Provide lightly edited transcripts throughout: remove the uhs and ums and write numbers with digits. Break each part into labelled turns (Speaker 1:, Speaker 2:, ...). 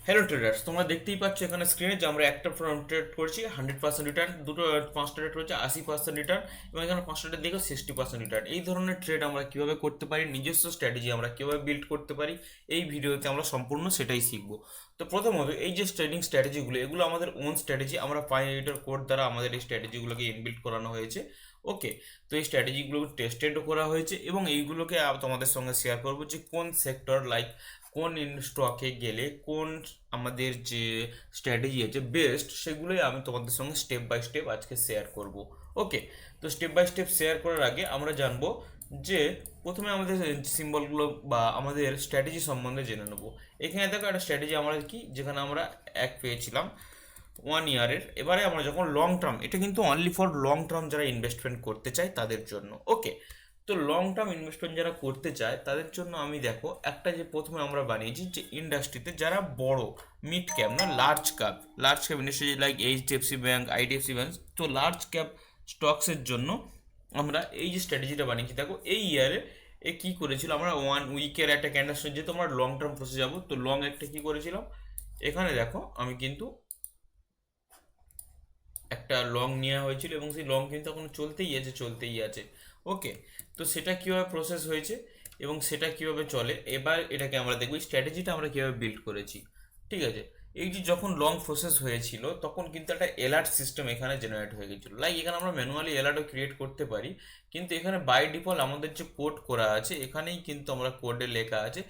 Speaker 1: Hello traders, তোমরা দেখতেই পাচ্ছ এখানে স্ক্রিনে যে আমরা একটা ট্রেড করছি 100% রিটার্ন, দুটো পাঁচটা ট্রেড হচ্ছে 80% রিটার্ন, এবং এখানে পাঁচটা ট্রেড দেখো 60% রিটার্ন। এই ধরনের ট্রেড আমরা কিভাবে করতে পারি, নিজস্ব স্ট্র্যাটেজি আমরা কিভাবে বিল্ড করতে পারি, এই ভিডিওতে আমরা সম্পূর্ণ সেটাই শিখবো। তো প্রথমত এই যে ট্রেডিং স্ট্র্যাটেজিগুলো, এগুলো আমাদের ওন স্ট্র্যাটেজি, আমরা পাইনেটার কোড দ্বারা আমাদের এই স্ট্র্যাটেজিগুলোকে ইনবিল্ড করানো হয়েছে। ওকে, তো এই স্ট্র্যাটেজিগুলো টেস্টেডও করা হয়েছে এবং এইগুলোকে তোমাদের সঙ্গে শেয়ার করবো যে কোন সেক্টর লাইক কোন স্টকে গেলে কোন আমাদের যে স্ট্র্যাটেজি আছে বেস্ট, সেগুলোই আমি তোমাদের সঙ্গে স্টেপ বাই স্টেপ আজকে শেয়ার করব। ওকে, তো স্টেপ বাই স্টেপ শেয়ার করার আগে আমরা জানবো যে প্রথমে আমাদের সিম্বলগুলো বা আমাদের স্ট্র্যাটেজি সম্বন্ধে জেনে নেবো। এখানে দেখো একটা স্ট্র্যাটেজি আমরা কি, যেখানে আমরা এক পেয়েছিলাম 1 ইয়ারের। এবারে আমরা যখন লং টার্ম, এটা কিন্তু অনলি ফর লং টার্ম যারা ইনভেস্টমেন্ট করতে চায় তাদের জন্য। ওকে, তো লং টার্ম ইনভেস্টমেন্ট যারা করতে চায় তাদের জন্য আমি দেখো একটা যে প্রথমে আমরা বানিয়েছি যে ইন্ডাস্ট্রিতে যারা বড় মিড ক্যাপ না large cap industry like HDFC bank, IDFC bank, তো লার্জ ক্যাপ স্টকসের জন্য আমরা এই যে স্ট্র্যাটেজিটা বানিয়েছি। দেখো এই ইয়ারে কি করেছিল, আমরা 1 উইকের একটা ক্যান্ডেল, যেহেতু আমরা লং টার্ম প্রসেস যাবো তো লং একটা কি করেছিলাম, এখানে দেখো আমি কিন্তু একটা লং নেওয়া হয়েছিল এবং সেই লং কিন্তু এখন চলতেই আছে। ওকে, তো সেটা কীভাবে প্রসেস হয়েছে এবং সেটা কিভাবে চলে, এবার এটাকে আমরা দেখব স্ট্র্যাটেজিটা আমরা কীভাবে বিল্ড করেছি। ঠিক আছে, এই যে যখন লং প্রসেস হয়েছিল তখন কিন্তু একটা অ্যালার্ট সিস্টেম এখানে জেনারেট হয়ে গেছিলো। লাইক এখানে আমরা ম্যানুয়ালি অ্যালার্টও ক্রিয়েট করতে পারি, কিন্তু এখানে বাই ডিফল্ট আমাদের যে কোড করা আছে এখানেই কিন্তু আমরা কোডে লেখা আছে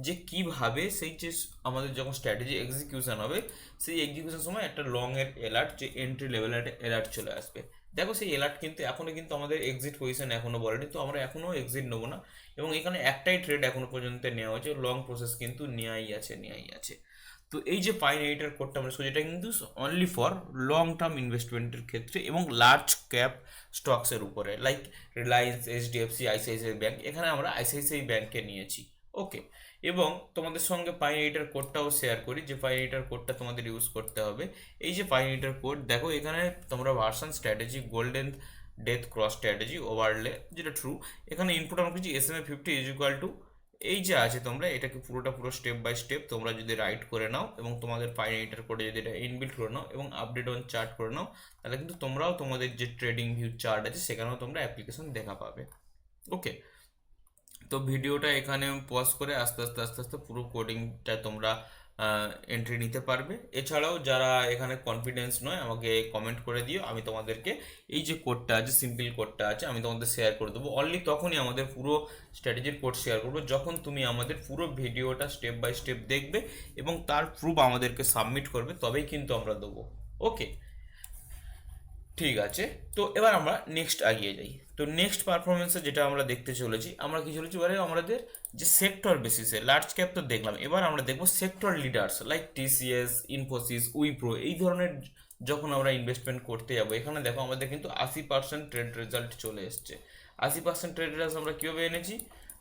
Speaker 1: যে কিভাবে সেই যে আমাদের যখন স্ট্র্যাটেজি এক্সিকিউশন হবে সেই এক্সিকিউশন সময় একটা লং এর অ্যালার্ট, যে এন্ট্রি লেভেলের একটা অ্যালার্ট চলে আসবে। দেখো সেই অ্যালার্ট কিন্তু এখনো কিন্তু আমাদের এক্সিট পজিশন এখনো বলেনি, তো আমরা এখনো এক্সিট নেবো না। এবং এখানে একটাই ট্রেড এখনো পর্যন্ত নেওয়া হয়েছে, লং প্রসেস কিন্তু নেওয়াই আছে। তো এই যে পাইন এইটার কোডটা আমরা এটা কিন্তু অনলি ফর লং টার্ম ইনভেস্টমেন্টের ক্ষেত্রে এবং লার্জ ক্যাপ স্টকসের উপরে like Reliance, HDFC, ICICI bank. এখানে আমরা আইসিআইসিআই ব্যাংকে নিয়েছি। ওকে, এবং তোমাদের সঙ্গে পাইন এইটার কোডটাও শেয়ার করি যে পাইন এইটার কোডটা তোমাদের ইউজ করতে হবে। এই যে পাইন এইটার কোড দেখো, এখানে তোমরা version strategy golden death cross strategy overlay, যেটা ট্রু। এখানে ইনপুট আমরা কিছু SMA50 ইজ ইকুয়াল টু এই যে আছে, তোমরা এটাকে পুরো স্টেপ বাই স্টেপ তোমরা যদি রাইট করে নাও এবং তোমাদের পাইনেটার কোডে যদি এটা ইনবিল্ট করে নাও এবং আপডেট অন চার্ট করে নাও, তাহলে কিন্তু তোমরাও তোমাদের যে ট্রেডিং ভিউ চার্ট আছে সেখানেও তোমরা অ্যাপ্লিকেশন দেখা পাবে। ওকে, তো ভিডিওটা এখানে পজ করে আস্তে আস্তে পুরো কোডিংটা তোমরা এন্ট্রি নিতে পারবে। এছাড়াও যারা এখানে কনফিডেন্স নয় আমাকে কমেন্ট করে দিও, আমি তোমাদেরকে এই যে কোডটা আছে, সিম্পল কোডটা আছে, আমি তোমাদের শেয়ার করে দেবো। অনলি তখনই আমাদের পুরো স্ট্র্যাটেজির কোড শেয়ার করবো যখন তুমি আমাদের পুরো ভিডিওটা স্টেপ বাই স্টেপ দেখবে এবং তার প্রুফ আমাদেরকে সাবমিট করবে, তবেই কিন্তু আমরা দেবো। ওকে, ঠিক আছে। তো এবার আমরা নেক্সট এগিয়ে যাই। তো নেক্সট পারফরমেন্সে যেটা আমরা দেখতে চলেছি, আমরা কি চলেছি এবারে আমাদের যে সেক্টর বেসিসে লার্জ ক্যাপ তো দেখলাম, এবার আমরা দেখবো sector leaders like TCS, Infosys, Wipro, এই ধরনের যখন আমরা ইনভেস্টমেন্ট করতে যাবো। এখানে দেখো আমাদের কিন্তু 80% ট্রেড রেজাল্ট চলে এসছে। 80% ট্রেড রেজাল্ট আমরা কীভাবে এনেছি,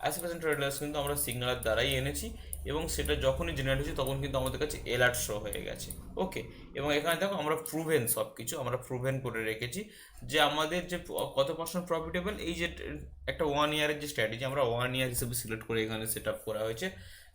Speaker 1: 80% ট্রেড রেজাল্ট কিন্তু আমরা সিগনালের দ্বারাই এনেছি এবং সেটা যখনই জেনারেট হয়েছে তখন কিন্তু আমাদের কাছে অ্যালার্ট শো হয়ে গেছে। ওকে, এবং এখানে দেখো আমরা প্রুভেন সব কিছু আমরা প্রুভেন করে রেখেছি যে আমাদের যে কত পার্সেন্ট প্রফিটেবল, এই যে একটা 1 ইয়ারের যে স্ট্র্যাটেজি আমরা 1 ইয়ার হিসেবে সিলেক্ট করে এখানে সেট আপ করা হয়েছে,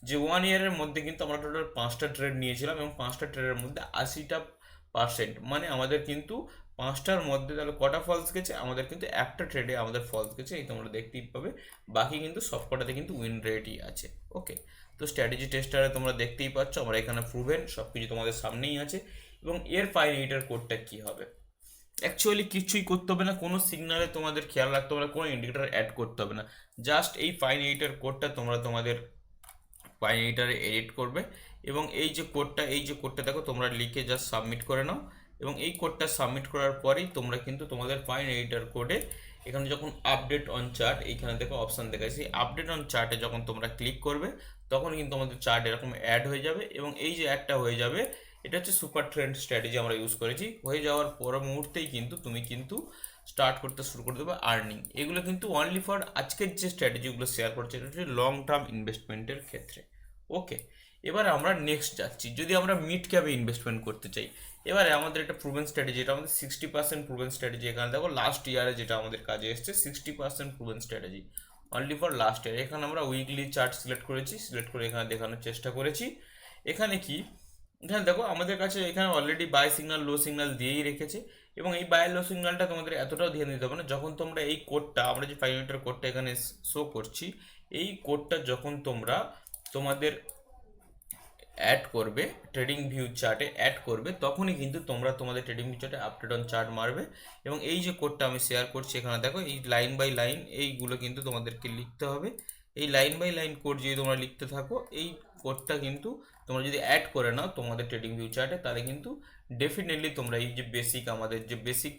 Speaker 1: যে 1 ইয়ারের মধ্যে কিন্তু আমরা টোটাল 5টা ট্রেড নিয়েছিলাম এবং 5টা ট্রেডের মধ্যে 80% মানে আমাদের কিন্তু 5টার মধ্যে তাহলে কটা ফলস গেছে, আমাদের কিন্তু একটা ট্রেডে আমাদের ফলস গেছে, এই তোমরা দেখতেই পাবে। বাকি কিন্তু সবকটাতে কিন্তু উইন রেটই আছে। ওকে, তো স্ট্র্যাটেজি টেস্টারে তোমরা দেখতেই পাচ্ছ আমরা এখানে প্রুভেন সব কিছু তোমাদের সামনেই আছে। এবং এর পাইনেটার কোডটা কি হবে, অ্যাকচুয়ালি কিছুই করতে হবে না, কোনো সিগনালে তোমাদের খেয়াল রাখতে হবে না, কোনো ইন্ডিকেটার অ্যাড করতে হবে না। জাস্ট এই পাইনেটার কোডটা তোমরা তোমাদের পাইনেটারে এডিট করবে এবং এই যে কোডটা দেখো তোমরা লিখে জাস্ট সাবমিট করে নাও। এবং এই কোডটা সাবমিট করার পরেই তোমরা কিন্তু তোমাদের ফাইন এডিটর কোডে এখানে যখন আপডেট অন চার্ট, এইখানে দেখো অপশান দেখায়, সেই আপডেট অন চার্টে যখন তোমরা ক্লিক করবে তখন কিন্তু আমাদের চার্ট এরকম অ্যাড হয়ে যাবে। এবং এই যে অ্যাডটা হয়ে যাবে, এটা হচ্ছে সুপার ট্রেন্ড স্ট্র্যাটেজি আমরা ইউজ করেছি। হয়ে যাওয়ার পর মুহূর্তেই কিন্তু তুমি কিন্তু স্টার্ট করতে শুরু করে দেবে আর্নিং। এগুলো কিন্তু অনলি ফর আজকের যে স্ট্র্যাটেজিগুলো শেয়ার করছে এটা হচ্ছে লং টার্ম ইনভেস্টমেন্টের ক্ষেত্রে। ওকে, এবারে আমরা নেক্সট যাচ্ছি, যদি আমরা মিড ক্যাপে ইনভেস্টমেন্ট করতে চাই। এবারে আমাদের একটা প্রুভেন স্ট্র্যাটেজি, এটা আমাদের 60% প্রুভেন স্ট্র্যাটেজি। এখানে দেখো লাস্ট ইয়ারে যেটা আমাদের কাজে এসছে 60% proven strategy only for last year. এখানে আমরা উইকলি চার্ট সিলেক্ট করেছি, সিলেক্ট করে এখানে দেখানোর চেষ্টা করেছি। এখানে কি এখানে দেখো আমাদের কাছে এখানে already by signal low signal দিয়েই রেখেছে, এবং এই বাই লো সিগন্যালটা তোমাদের এতটাও ধ্যান দিতে হবে না। যখন তোমরা এই কোডটা, আমরা যে 5 মিনিটের কোডটা এখানে শো করছি, এই কোডটা যখন তোমরা তোমাদের অ্যাড করবে, ট্রেডিং ভিউ চার্টে অ্যাড করবে, তখনই কিন্তু তোমরা তোমাদের ট্রেডিং ভিউ চার্টে আপডেট অন চার্ট মারবে। এবং এই যে কোডটা আমি শেয়ার করছি এখানে দেখো, এই লাইন বাই লাইন এইগুলো কিন্তু তোমাদেরকে লিখতে হবে। এই লাইন বাই লাইন কোড যদি তোমরা লিখতে থাকো, এই কোডটা কিন্তু তোমরা যদি অ্যাড করে নাও তোমাদের ট্রেডিং ভিউ চার্টে, তাহলে কিন্তু ডেফিনেটলি তোমরা এই যে বেসিক, আমাদের যে বেসিক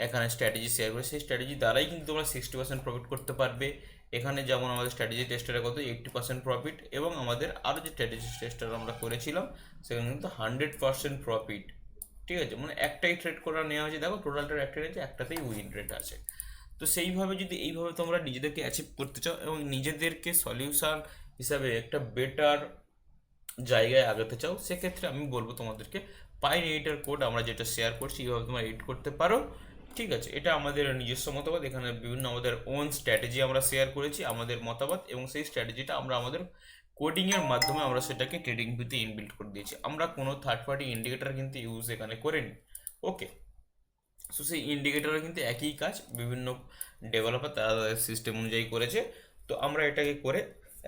Speaker 1: এখানে স্ট্র্যাটেজি শেয়ার করে, সেই স্ট্র্যাটেজি দ্বারাই কিন্তু তোমরা 60% প্রফিট করতে পারবে। এখানে যেমন আমাদের স্ট্র্যাটেজি টেস্টারে কত 80% প্রফিট, এবং আমাদের আরও যে স্ট্র্যাটেজি টেস্টার আমরা করেছিলাম সেখানে কিন্তু 100% প্রফিট। ঠিক আছে, মানে একটাই ট্রেড করা নেওয়া হয়েছে, দেখো টোটালটার একটা আছে, একটাতেই উইন রেট আছে। তো সেইভাবে যদি এইভাবে তোমরা নিজেদেরকে অ্যাচিভ করতে চাও এবং নিজেদেরকে সলিউশন হিসাবে একটা বেটার জায়গায় আগাতে চাও, সেক্ষেত্রে আমি বলবো তোমাদেরকে পাইন এডিটর কোড আমরা যেটা শেয়ার করছি এইভাবে তোমরা এডিট করতে পারো। ঠিক আছে, এটা আমাদের নিজস্ব মতামত, এখানে বিভিন্ন আমাদের ওন স্ট্র্যাটেজি আমরা শেয়ার করেছি আমাদের মতামত, এবং সেই স্ট্র্যাটেজিটা আমরা আমাদের কোডিংয়ের মাধ্যমে আমরা সেটাকে ট্রেডিং ভিউতে ইনবিল্ড করে দিয়েছি। আমরা কোনো থার্ড পার্টি ইন্ডিকেটর কিন্তু ইউজ এখানে করিনি। ওকে, সো সেই ইন্ডিকেটরে কিন্তু একই কাজ বিভিন্ন ডেভেলপার তারা তাদের সিস্টেম অনুযায়ী করেছে। তো আমরা এটাকে করে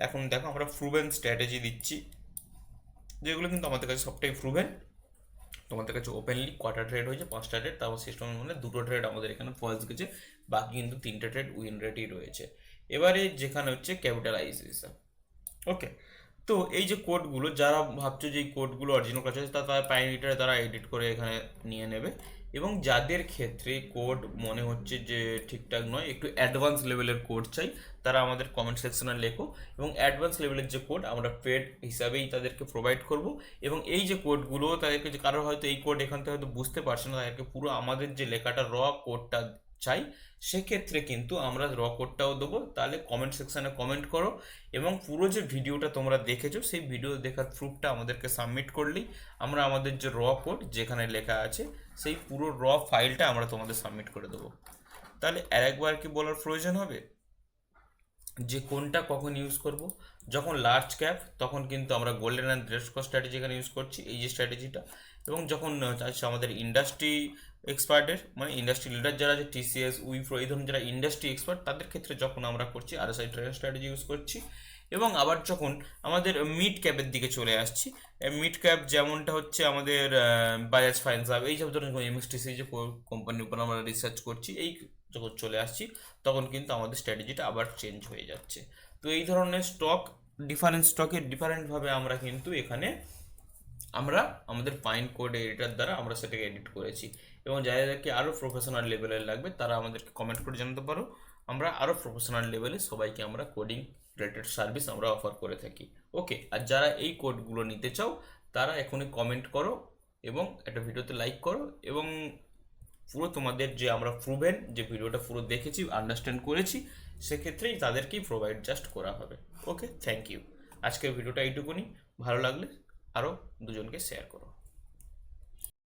Speaker 1: এখন দেখো আমরা প্রুভেন স্ট্র্যাটেজি দিচ্ছি, যেগুলো কিন্তু আমাদের কাছে সবটাই প্রুভেন। তোমাদের কাছে ওপেনলি কটা ট্রেড হয়েছে, 5টা ট্রেড, তারপর সিস্টেমের মধ্যে 2টো ট্রেড আমাদের এখানে ফলস গেছে, বাকি কিন্তু 3টে ট্রেড উইন রেটই রয়েছে। এবারে যেখানে হচ্ছে ক্যাপিটালাইজেশন। ওকে, তো এই যে কোডগুলো, যারা ভাবছো যে এই কোডগুলো অরিজিনাল কাজ আছে, তারা পাইনিটারে তারা এডিট করে এখানে নিয়ে নেবে, এবং যাদের ক্ষেত্রে কোড মনে হচ্ছে যে ঠিকঠাক নয়, একটু অ্যাডভান্স লেভেলের কোড চাই, তারা আমাদের কমেন্ট সেকশনে লেখো, এবং অ্যাডভান্স লেভেলের যে কোড আমরা পেড হিসাবেই তাদেরকে প্রোভাইড করব। এবং এই যে কোডগুলো তাদেরকে, যে কারো হয়তো এই কোড এখান থেকে হয়তো বুঝতে পারছে না, তাদেরকে পুরো আমাদের যে লেখাটা র কোডটা চাই, সেক্ষেত্রে কিন্তু আমরা র কোডটাও দেবো। তাহলে কমেন্ট সেকশানে কমেন্ট করো, এবং পুরো যে ভিডিওটা তোমরা দেখেছো সেই ভিডিও দেখার প্রুফটা আমাদেরকে সাবমিট করলেই আমরা আমাদের যে র কোড যেখানে লেখা আছে সেই পুরো র ফাইলটা আমরা তোমাদের সাবমিট করে দেবো। তাহলে আরেকবার কি বলার প্রয়োজন হবে যে কোনটা কখন ইউজ করব? যখন লার্জ ক্যাপ, তখন কিন্তু আমরা golden and red square strategy এখানে ইউজ করছি, এই যে স্ট্র্যাটেজিটা। এবং যখন চাইছে আমাদের ইন্ডাস্ট্রি এক্সপার্টের, মানে ইন্ডাস্ট্রি লিডার যারা আছে, টিসিএস, উইপ্রো, এই ধরনের যারা ইন্ডাস্ট্রি এক্সপার্ট, তাদের ক্ষেত্রে যখন আমরা করছি আরএসআই ট্রেড স্ট্র্যাটেজি ইউজ করছি। এবং আবার যখন আমাদের মিড ক্যাপের দিকে চলে আসছি, মিড ক্যাপ যেমনটা হচ্ছে আমাদের বাজাজ ফাইন্যান্স, এই সব ধরনের এমএসটিসি যে কোম্পানির উপর আমরা রিসার্চ করছি, এই যখন চলে আসছি তখন কিন্তু আমাদের স্ট্র্যাটেজিটা আবার চেঞ্জ হয়ে যাচ্ছে। তো এই ধরনের স্টক, ডিফারেন্ট স্টকের ডিফারেন্টভাবে আমরা কিন্তু এখানে আমরা আমাদের পাইন কোড এডিটার দ্বারা আমরা সেটাকে এডিট করেছি। এবং যাদেরকে আরও প্রফেশনাল লেভেলের লাগবে তারা আমাদেরকে কমেন্ট করে জানাতে পারো, আমরা আরও প্রফেশনাল লেভেলে সবাইকে আমরা কোডিং রিলেটেড সার্ভিস আমরা অফার করে থাকি। ওকে, আর যারা এই কোডগুলো নিতে চাও তারা এখনই কমেন্ট করো এবং একটা ভিডিওতে লাইক করো, এবং পুরো তোমাদের যে আমরা প্রুভেন যে ভিডিওটা পুরো দেখেছি, আন্ডারস্ট্যান্ড করেছি, সেক্ষেত্রেই তাদেরকেই প্রোভাইড জাস্ট করা হবে। ওকে, থ্যাংক ইউ। আজকের ভিডিওটা এইটুকুনি, ভালো লাগলে আরও দুজনকে শেয়ার করো।